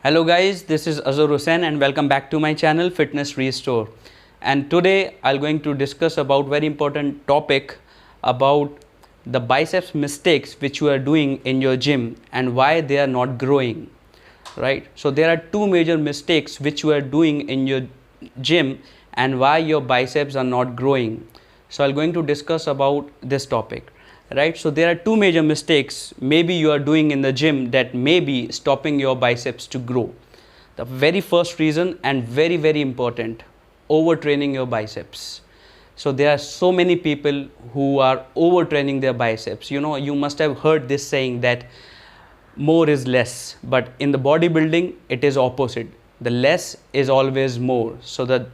Hello guys, this is Azhar Husain and welcome back to my channel Fitness Restore. And today I'm going to discuss about very important topic about the biceps mistakes which you are doing in your gym and why they are not growing. Right? So there are two major mistakes which you are doing in your gym and why your biceps are not growing. So I'm going to discuss about this topic. Right, so there are two major mistakes maybe you are doing in the gym that may be stopping your biceps to grow. The very first reason, and very important, overtraining your biceps. So there are so many people who are overtraining their biceps. You must have heard this saying that more is less, but in the bodybuilding it is opposite. The less is always more. So the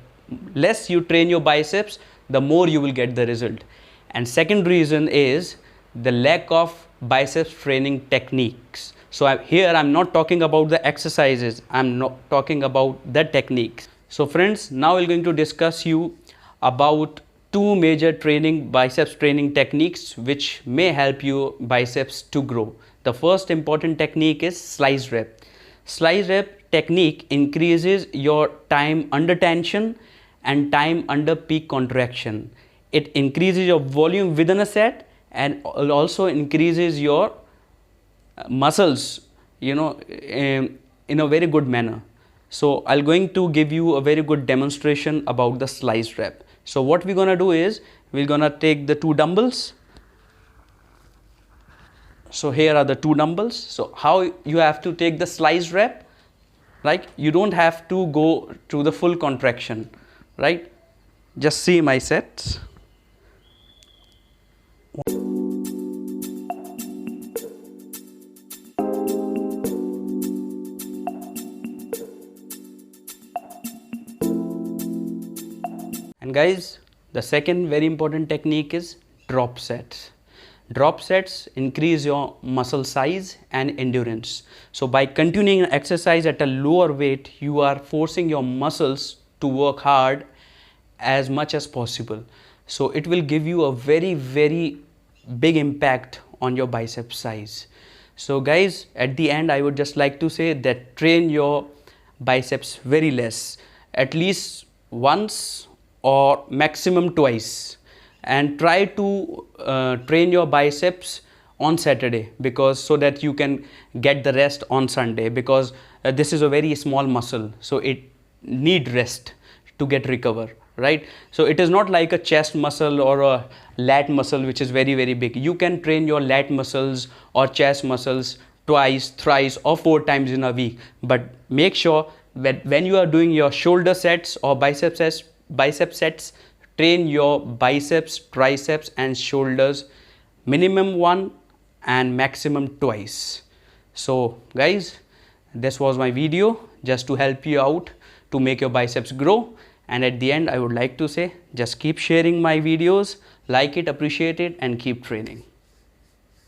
less you train your biceps, the more you will get the result. And second reason is the lack of biceps training techniques. So here I'm not talking about the exercises, I'm not talking about the techniques. So friends, now we're going to discuss you about two major biceps training techniques which may help you biceps to grow. The first important technique is slice rep. Slice rep technique increases your time under tension and time under peak contraction. It increases your volume within a set and also increases your muscles, in a very good manner. So I'm going to give you a very good demonstration about the slice rep. So what we're gonna do is we're gonna take the two dumbbells. So here are the two dumbbells. So how you have to take the slice rep, like you don't have to go to the full contraction, right? Just see my sets. And guys, the second very important technique is drop sets. Drop sets increase your muscle size and endurance. So by continuing exercise at a lower weight, you are forcing your muscles to work hard as much as possible. So it will give you a very big impact on your bicep size. So guys, at the end I would just like to say that train your biceps very less, at least once or maximum twice, and try to train your biceps on Saturday, because so that you can get the rest on Sunday, because this is a very small muscle, so it need rest to get recover, right? So it is not like a chest muscle or a lat muscle which is very big. You can train your lat muscles or chest muscles twice, thrice or 4 times in a week, but make sure that when you are doing your shoulder sets or bicep sets, train your biceps, triceps and shoulders minimum 1 and maximum twice. So guys, this was my video just to help you out to make your biceps grow. And at the end I would like to say, just keep sharing my videos, like it, appreciate it and keep training.